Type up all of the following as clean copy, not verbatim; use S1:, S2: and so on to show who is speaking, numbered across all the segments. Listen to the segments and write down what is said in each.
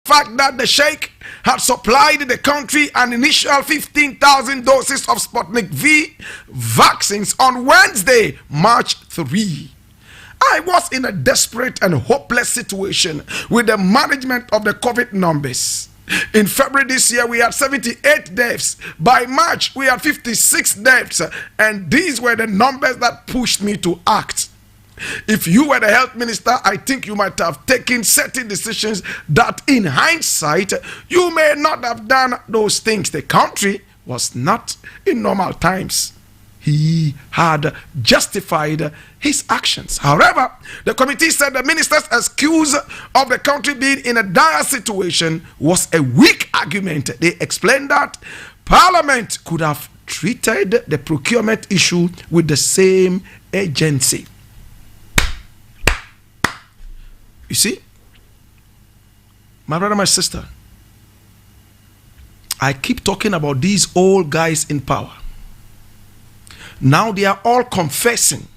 S1: fact that the sheikh had supplied the country an initial 15,000 doses of Sputnik V vaccines on Wednesday, March 3. I was in a desperate and hopeless situation with the management of the COVID numbers. In February this year, we had 78 deaths. By March, we had 56 deaths. And these were the numbers that pushed me to act. If you were the health minister, I think you might have taken certain decisions that in hindsight, you may not have done those things. The country was not in normal times. He had justified his actions. However, the committee said the minister's excuse of the country being in a dire situation was a weak argument. They explained that Parliament could have treated the procurement issue with the same agency. You see, my brother, my sister, I keep talking about these old guys in power. Now they are all confessing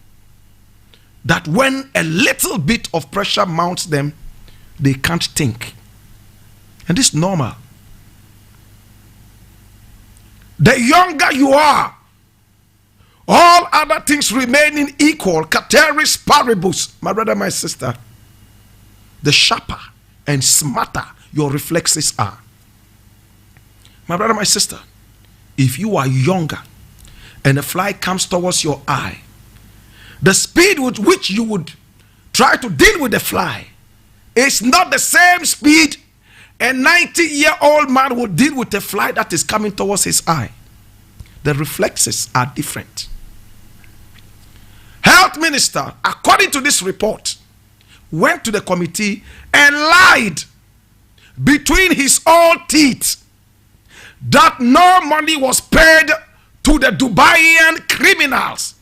S1: that when a little bit of pressure mounts them, they can't think. And this is normal. The younger you are, all other things remaining equal, ceteris paribus, my brother, my sister, the sharper and smarter your reflexes are. My brother, my sister, if you are younger and a fly comes towards your eye, the speed with which you would try to deal with the fly is not the same speed a 90-year-old man will deal with a fly that is coming towards his eye. The reflexes are different. Health minister, according to this report, went to the committee and lied between his own teeth that no money was paid to the Dubaian criminals,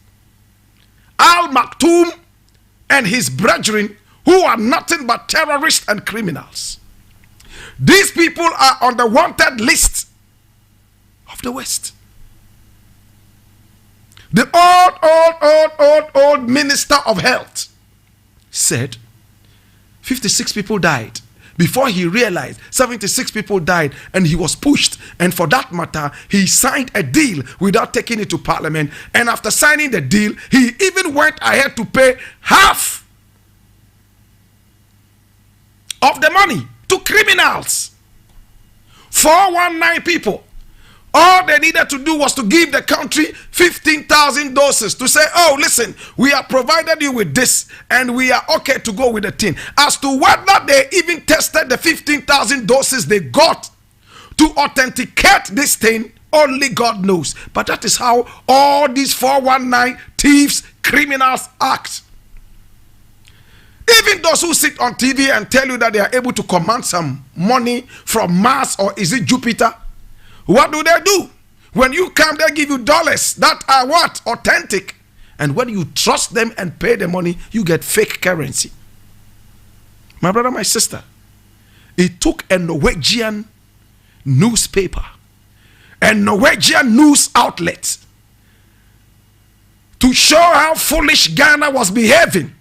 S1: Al Maktoum and his brethren, who are nothing but terrorists and criminals. These people are on the wanted list of the West. The old minister of health said 56 people died. Before he realized 76 people died, and he was pushed. And for that matter, he signed a deal without taking it to Parliament. And after signing the deal, he even went ahead to pay half of the money to criminals. 419 people. All they needed to do was to give the country 15,000 doses to say, oh, listen, we have provided you with this and we are okay to go with the thing. As to whether they even tested the 15,000 doses they got to authenticate this thing, only God knows. But that is how all these 419 thieves, criminals act. Even those who sit on TV and tell you that they are able to command some money from Mars, or is it Jupiter? What do? When you come, they give you dollars that are what? Authentic. And when you trust them and pay the money, you get fake currency. My brother, my sister, it took a Norwegian newspaper, a Norwegian news outlet, to show how foolish Ghana was behaving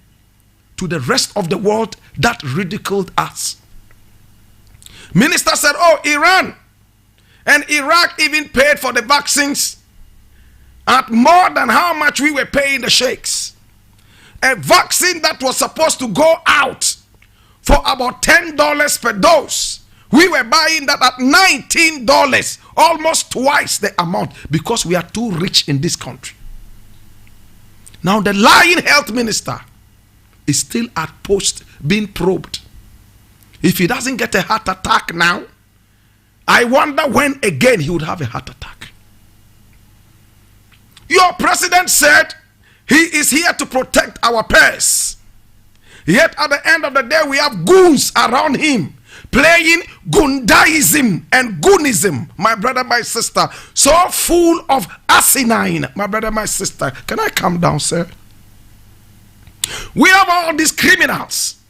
S1: to the rest of the world that ridiculed us. Minister said, oh, Iran and Iraq even paid for the vaccines at more than how much we were paying the sheikhs. A vaccine that was supposed to go out for about $10 per dose, we were buying that at $19, almost twice the amount, because we are too rich in this country. Now the lying health minister is still at post being probed. If he doesn't get a heart attack now, I wonder when again he would have a heart attack. Your president said he is here to protect our purse. Yet at the end of the day, we have goons around him playing Gundaism and Goonism, my brother, my sister. So full of asinine, my brother, my sister. Can I calm down, sir? We have all these criminals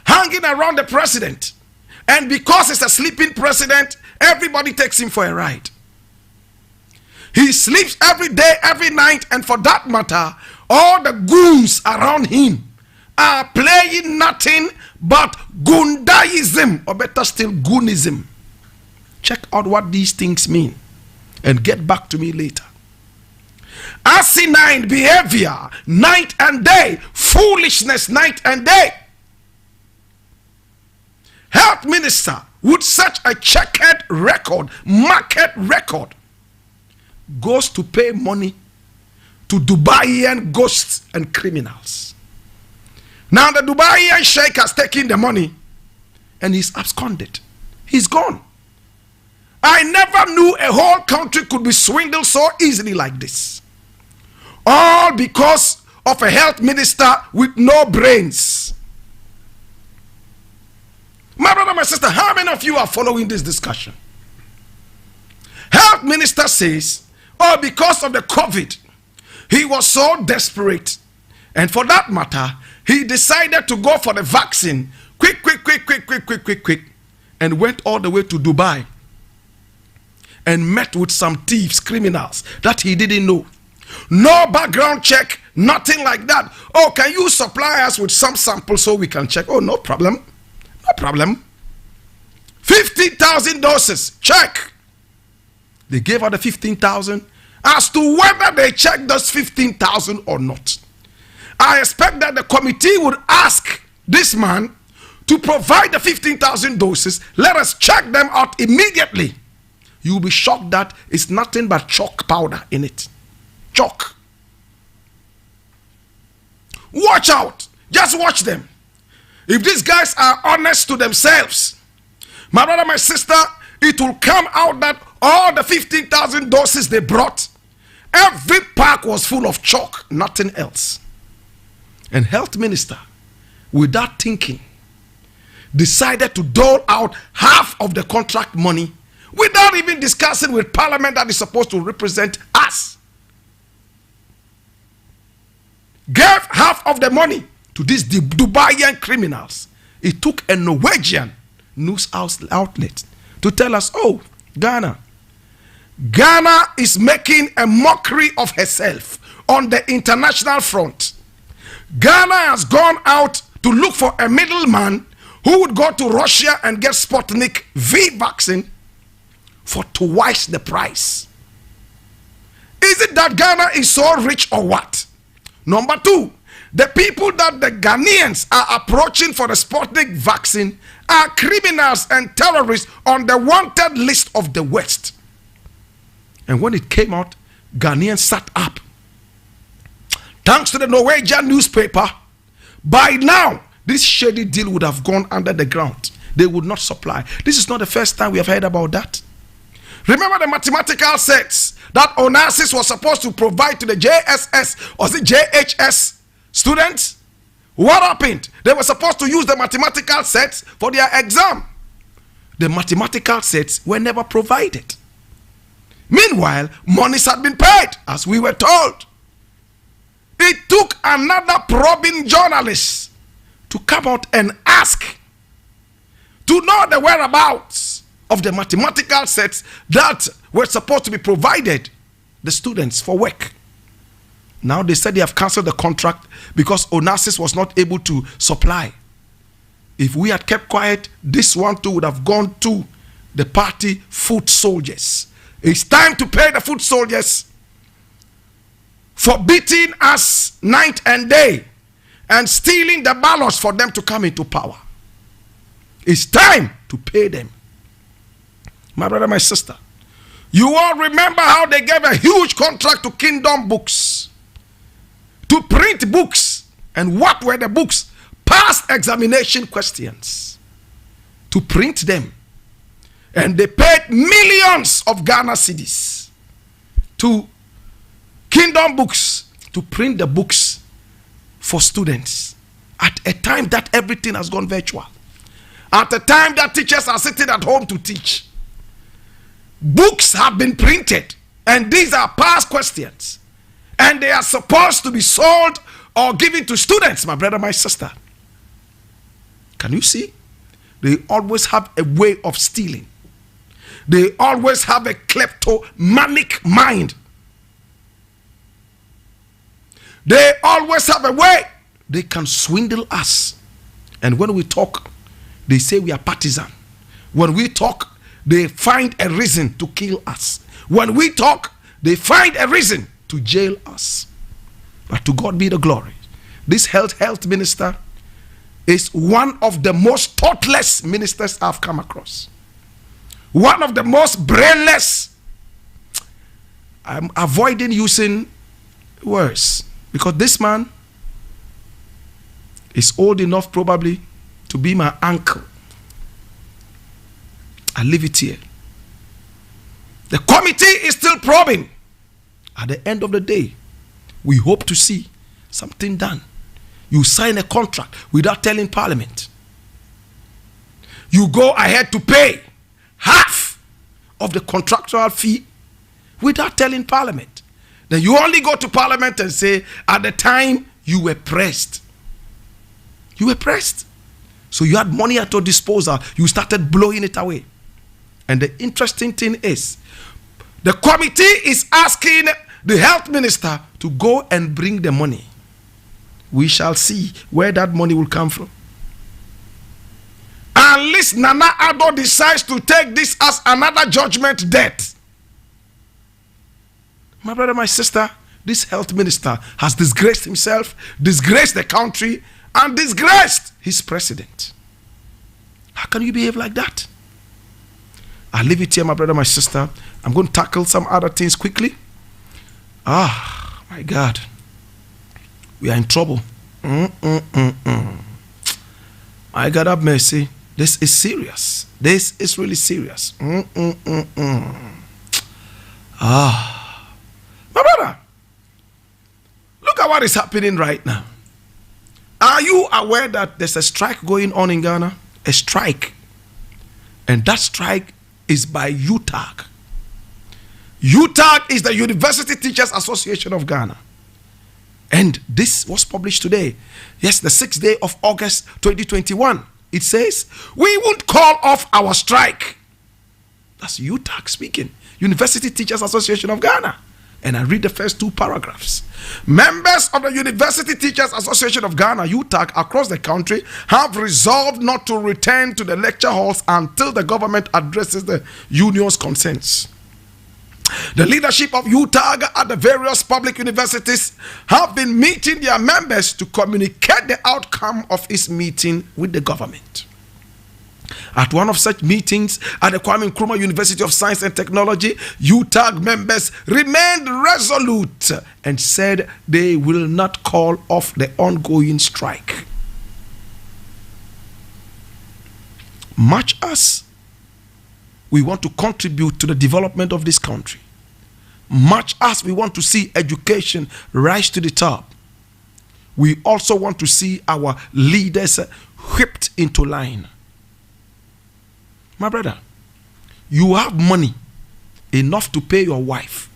S1: hanging around the president. And because it's a sleeping president, everybody takes him for a ride. He sleeps every day, every night, and for that matter, all the goons around him are playing nothing but Gundaism, or better still, Goonism. Check out what these things mean and get back to me later. Asinine behavior, night and day. Foolishness, night and day. Health minister with such a checkered record, market record, goes to pay money to Dubaian ghosts and criminals. Now the Dubaian sheikh has taken the money and he's absconded. He's gone. I never knew a whole country could be swindled so easily like this. All because of a health minister with no brains. My brother, my sister, how many of you are following this discussion? Health minister says, oh, because of the COVID, he was so desperate. And for that matter, he decided to go for the vaccine. Quick, and went all the way to Dubai. And met with some thieves, criminals that he didn't know. No background check, nothing like that. Oh, can you supply us with some samples so we can check? Oh, no problem. No problem. 50,000 doses, check. They gave her the 15,000. As to whether they checked those 15,000 or not, I expect that the committee would ask this man to provide the 15,000 doses. Let us check them out immediately. You'll be shocked that it's nothing but chalk powder in it. Chalk. Watch out. Just watch them. If these guys are honest to themselves, my brother, my sister, it will come out that all the 15,000 doses they brought, every pack was full of chalk, nothing else. And health minister, without thinking, decided to dole out half of the contract money without even discussing with parliament that is supposed to represent us. Gave half of the money to these Dubaian criminals. It took a Norwegian news outlet to tell us, oh, Ghana is making a mockery of herself on the international front. Ghana has gone out to look for a middleman who would go to Russia and get Sputnik V vaccine for twice the price. Is it that Ghana is so rich or what? Number two, the people that the Ghanaians are approaching for the Sputnik vaccine are criminals and terrorists on the wanted list of the West. And when it came out, Ghanaians sat up. Thanks to the Norwegian newspaper, by now, this shady deal would have gone under the ground. They would not supply. This is not the first time we have heard about that. Remember the mathematical sets that Onassis was supposed to provide to the JSS or the JHS students? What happened? They were supposed to use the mathematical sets for their exam. The mathematical sets were never provided. Meanwhile, monies had been paid, as we were told. It took another probing journalist to come out and ask to know the whereabouts of the mathematical sets that were supposed to be provided the students for work. Now they said they have cancelled the contract because Onassis was not able to supply. If we had kept quiet, this one too would have gone to the party foot soldiers. It's time to pay the foot soldiers for beating us night and day and stealing the ballots for them to come into power. It's time to pay them. My brother, my sister, you all remember how they gave a huge contract to Kingdom Books to print books. And what were the books? Past examination questions. To print them. And they paid millions of Ghana cedis to Kingdom Books to print the books for students at a time that everything has gone virtual. At a time that teachers are sitting at home to teach. Books have been printed, and these are past questions, and they are supposed to be sold or given to students, my brother, my sister. Can you see? They always have a way of stealing. They always have a kleptomanic mind. They always have a way they can swindle us And when we talk, they say we are partisan. When we talk, they find a reason to kill us. When we talk, they find a reason to jail us. But to God be the glory. This health minister is one of the most thoughtless ministers I've come across. One of the most brainless. I'm avoiding using words because this man is old enough probably to be my uncle. I leave it here. The committee is still probing. At the end of the day, we hope to see something done. You sign a contract without telling Parliament. You go ahead to pay half of the contractual fee without telling Parliament. Then you only go to Parliament and say, at the time you were pressed. You were pressed. So you had money at your disposal. You started blowing it away. And the interesting thing is, the committee is asking the health minister to go and bring the money. We shall see where that money will come from. Unless Nana Addo decides to take this as another judgment debt. My brother, my sister, this health minister has disgraced himself, disgraced the country, and disgraced his president. How can you behave like that? I'll leave it here, my brother, my sister. I'm going to tackle some other things quickly. My God. We are in trouble. My God have mercy. This is serious. This is really serious. My brother, look at what is happening right now. Are you aware that there's a strike going on in Ghana? A strike. And that strike is by UTAG. UTAG is the University Teachers Association of Ghana. And this was published today. Yes, the 6th day of August 2021. It says, we won't call off our strike. That's UTAG speaking. University Teachers Association of Ghana. And I read the first 2 paragraphs. Members of the University Teachers Association of Ghana, UTAG, across the country have resolved not to return to the lecture halls until the government addresses the union's concerns. The leadership of UTAG at the various public universities have been meeting their members to communicate the outcome of its meeting with the government. At one of such meetings at the Kwame Nkrumah University of Science and Technology, UTAG members remained resolute and said they will not call off the ongoing strike. Much as we want to contribute to the development of this country, much as we want to see education rise to the top, we also want to see our leaders whipped into line. My brother, you have money enough to pay your wife.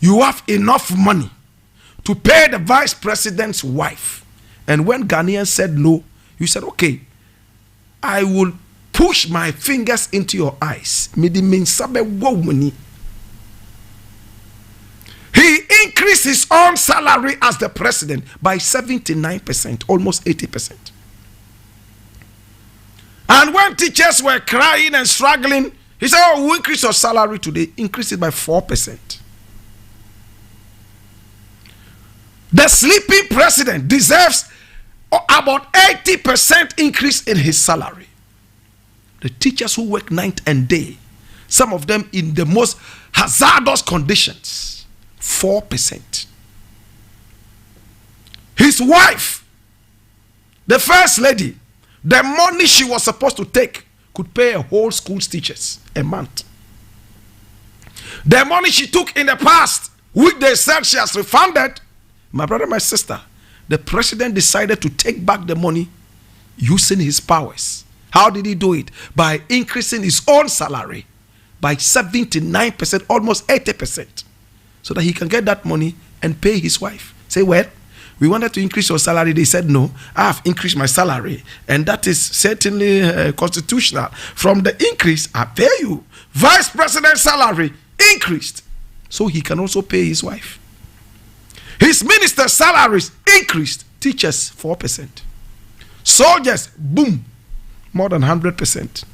S1: You have enough money to pay the vice president's wife. And when Ghanaians said no, you said, okay, I will push my fingers into your eyes. He increased his own salary as the president by 79%, almost 80%. And when teachers were crying and struggling, he said, oh, we'll increase your salary today. Increase it by 4%. The sleeping president deserves about 80% increase in his salary. The teachers who work night and day, some of them in the most hazardous conditions, 4%. His wife, the first lady, the money she was supposed to take could pay a whole school's teachers a month. The money she took in the past, which they said she has refunded, my brother, my sister, the president decided to take back the money using his powers. How did he do it? By increasing his own salary by 79%, almost 80%, so that he can get that money and pay his wife. Say, well, we wanted to increase your salary. They said, no, I have increased my salary. And that is certainly constitutional. From the increase, I pay you. Vice President's salary increased, so he can also pay his wife. His minister's salaries increased. Teachers, 4%. Soldiers, boom, more than 100%.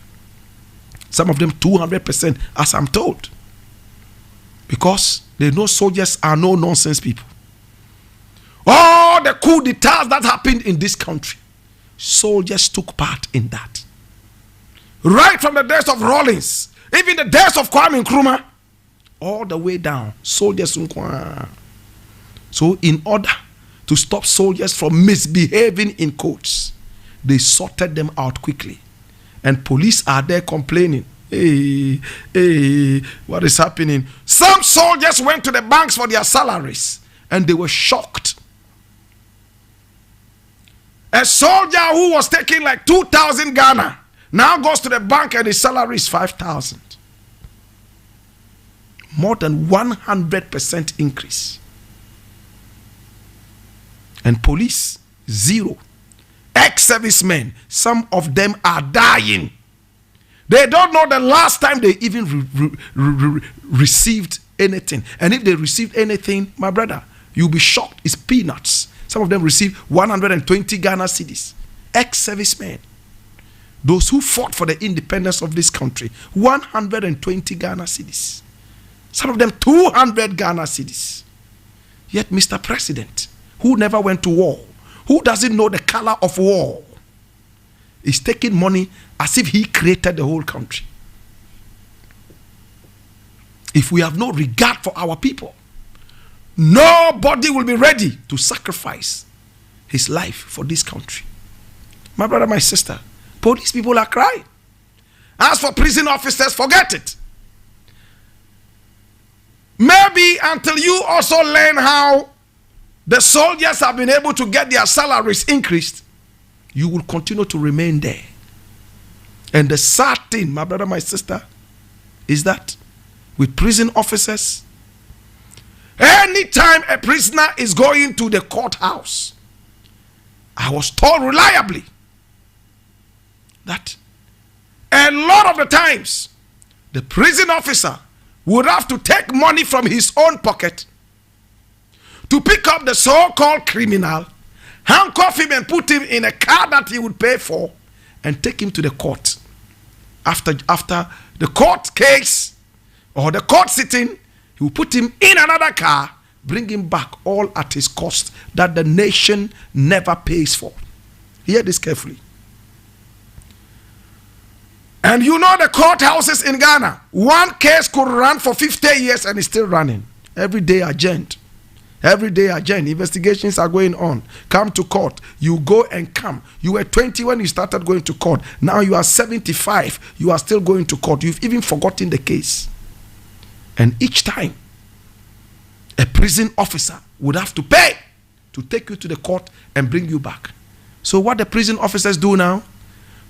S1: Some of them 200%, as I'm told. Because they know soldiers are no nonsense people. All the coup d'etats that happened in this country, soldiers took part in that. Right from the days of Rawlings, even the days of Kwame Nkrumah, all the way down, soldiers. So in order to stop soldiers from misbehaving in courts, they sorted them out quickly. And police are there complaining. Hey, what is happening? Some soldiers went to the banks for their salaries and they were shocked. A soldier who was taking like 2,000 Ghana now goes to the bank and his salary is 5,000. More than 100% increase. And police, zero. Ex-servicemen, some of them are dying. They don't know the last time they even received anything. And if they received anything, my brother, you'll be shocked. It's peanuts. Some of them receive 120 Ghana cedis. Ex-servicemen. Those who fought for the independence of this country. 120 Ghana cedis. Some of them 200 Ghana cedis. Yet Mr. President, who never went to war, who doesn't know the color of war, is taking money as if he created the whole country. If we have no regard for our people, nobody will be ready to sacrifice his life for this country. My brother, my sister, police people are crying. As for prison officers, forget it. Maybe until you also learn how the soldiers have been able to get their salaries increased, you will continue to remain there. And the sad thing, my brother, my sister, is that with prison officers, anytime a prisoner is going to the courthouse, I was told reliably that a lot of the times the prison officer would have to take money from his own pocket to pick up the so-called criminal, handcuff him and put him in a car that he would pay for and take him to the court. After the court case or the court sitting, he will put him in another car, bring him back, all at his cost that the nation never pays for. Hear this carefully. And you know the courthouses in Ghana, one case could run for 50 years and is still running. Every day adjourned. Every day adjourned. Investigations are going on. Come to court. You go and come. You were 20 when you started going to court. Now you are 75. You are still going to court. You've even forgotten the case. And each time, a prison officer would have to pay to take you to the court and bring you back. So what the prison officers do now,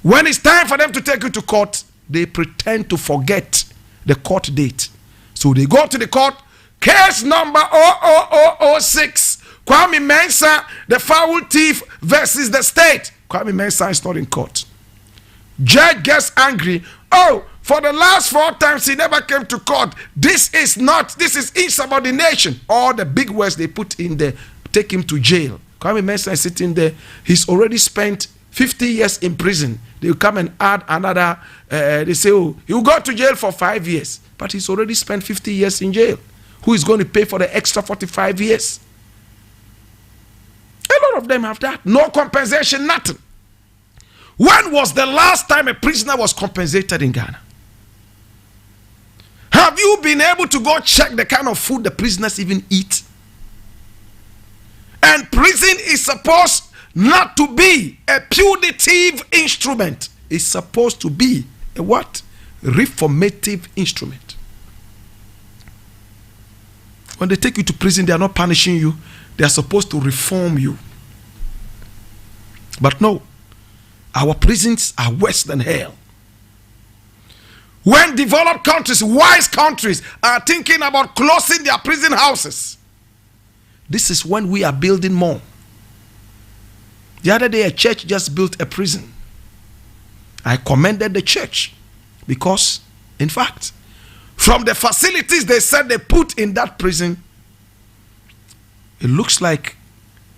S1: when it's time for them to take you to court, they pretend to forget the court date. So they go to the court, case number 00006, Kwame Mensah, the foul thief versus the state. Kwame Mensah is not in court. Judge gets angry. Oh, for the last 4 times he never came to court. This is insubordination. All the big words they put in there, take him to jail. Kwame Mensah is sitting there. He's already spent 50 years in prison. They will come and add another, they say, oh, he'll go to jail for 5 years. But he's already spent 50 years in jail. Who is going to pay for the extra 45 years? A lot of them have that. No compensation, nothing. When was the last time a prisoner was compensated in Ghana? Have you been able to go check the kind of food the prisoners even eat? And prison is supposed not to be a punitive instrument. It's supposed to be a what? Reformative instrument. When they take you to prison, they are not punishing you. They are supposed to reform you. But no, our prisons are worse than hell. When developed countries, wise countries, are thinking about closing their prison houses, this is when we are building more. The other day, a church just built a prison. I commended the church because, in fact, from the facilities they said they put in that prison, it looks like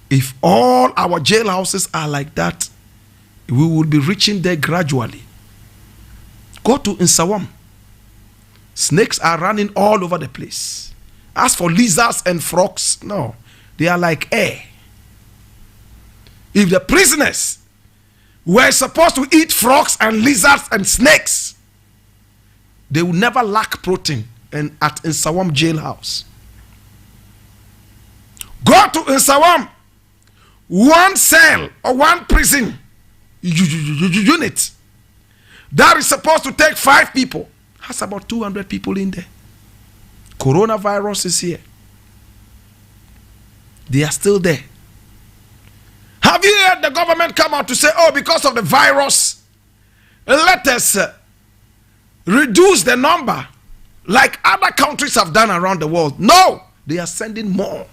S1: if all our jailhouses are like that, We will be reaching there gradually. Go to Nsawam. Snakes are running all over the place. As for lizards and frogs, no. They are like air. If the prisoners were supposed to eat frogs and lizards and snakes, they will never lack protein and at Nsawam jailhouse. Go to Nsawam. One cell or one prison unit that is supposed to take 5 people has about 200 people in there. Coronavirus is here. They are still there. Have you heard the government come out to say, oh, because of the virus, let us reduce the number like other countries have done around the world? No, they are sending more.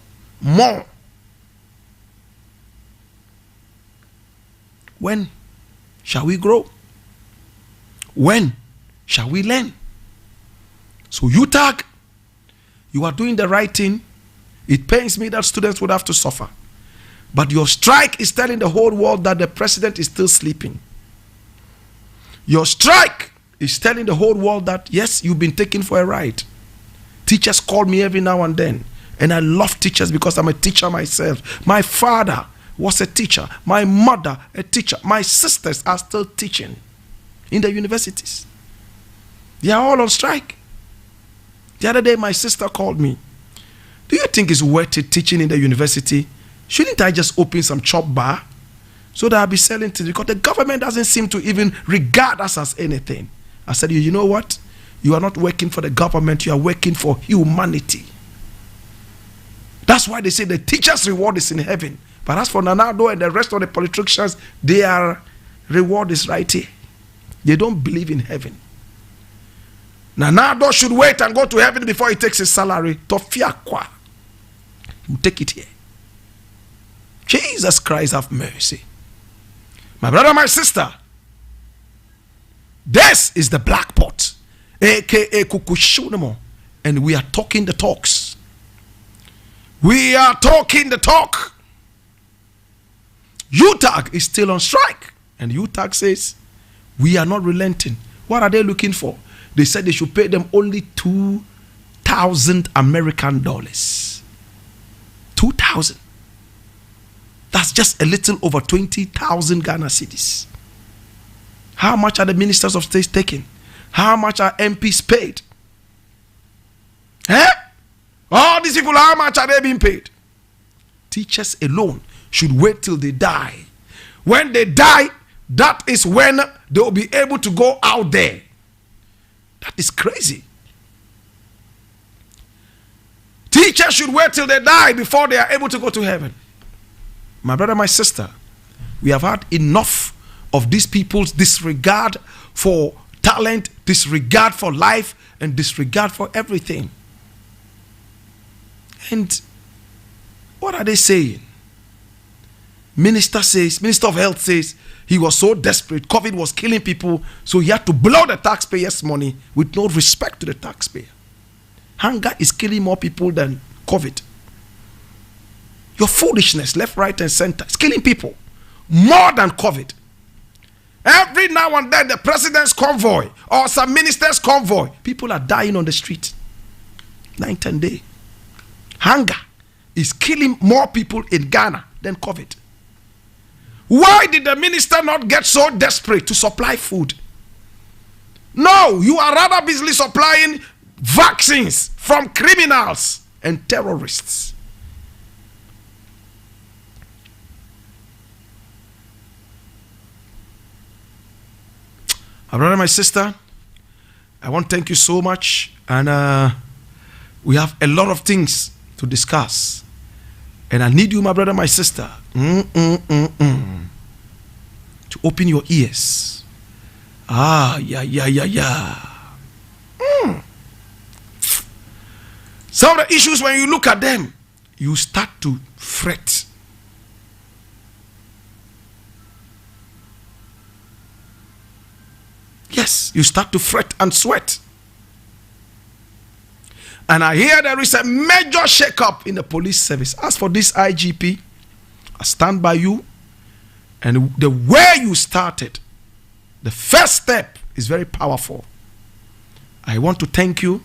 S1: When shall we grow? When shall we learn? So UTAG, you are doing the right thing. It pains me that students would have to suffer. But your strike is telling the whole world that the president is still sleeping. Your strike is telling the whole world that, yes, you've been taken for a ride. Teachers call me every now and then. And I love teachers because I'm a teacher myself. My father was a teacher. My mother, a teacher. My sisters are still teaching in the universities. They are all on strike. The other day, my sister called me. Do you think it's worth it teaching in the university? Shouldn't I just open some chop bar so that I'll be selling things? Because the government doesn't seem to even regard us as anything. I said, you know what? You are not working for the government. You are working for humanity. That's why they say the teacher's reward is in heaven. But as for Nanado and the rest of the politicians, their reward is right here. They don't believe in heaven. Nanado should wait and go to heaven before he takes his salary. Tofiakwa. You take it here. Jesus Christ, have mercy. My brother, my sister, this is the Black Pot, aka Kukushunamo, and we are talking the talks. We are talking the talk. UTAG is still on strike, and UTAG says we are not relenting. What are they looking for? They said they should pay them only 2,000 American dollars. 2,000. That's just a little over 20,000 Ghana cedis. How much are the ministers of state taking? How much are MPs paid? All these people, how much are they being paid? Teachers alone should wait till they die. When they die, that is when they will be able to go out there. That is crazy. Teachers should wait till they die before they are able to go to heaven. My brother, my sister, we have had enough of these people's disregard for talent, disregard for life, and disregard for everything. And what are they saying? Minister of Health says he was so desperate, COVID was killing people, so he had to blow the taxpayers' money with no respect to the taxpayer. Hunger is killing more people than COVID. Your foolishness, left, right, and center, is killing people more than COVID. Every now and then, the president's convoy or some minister's convoy, people are dying on the street. 9, 10 days. Hunger is killing more people in Ghana than COVID. Why did the minister not get so desperate to supply food? No, you are rather busily supplying vaccines from criminals and terrorists. My brother, my sister, I want to thank you so much. And we have a lot of things to discuss. And I need you, my brother, my sister, to open your ears. Some of the issues, when you look at them, you start to fret. Yes, you start to fret and sweat. And I hear there is a major shake-up in the police service. As for this IGP, I stand by you. And the way you started, the first step is very powerful. I want to thank you.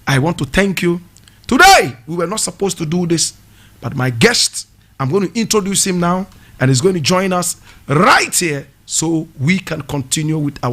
S1: I want to thank you. Today, we were not supposed to do this, but my guest, I'm going to introduce him now, and he's going to join us right here so we can continue with our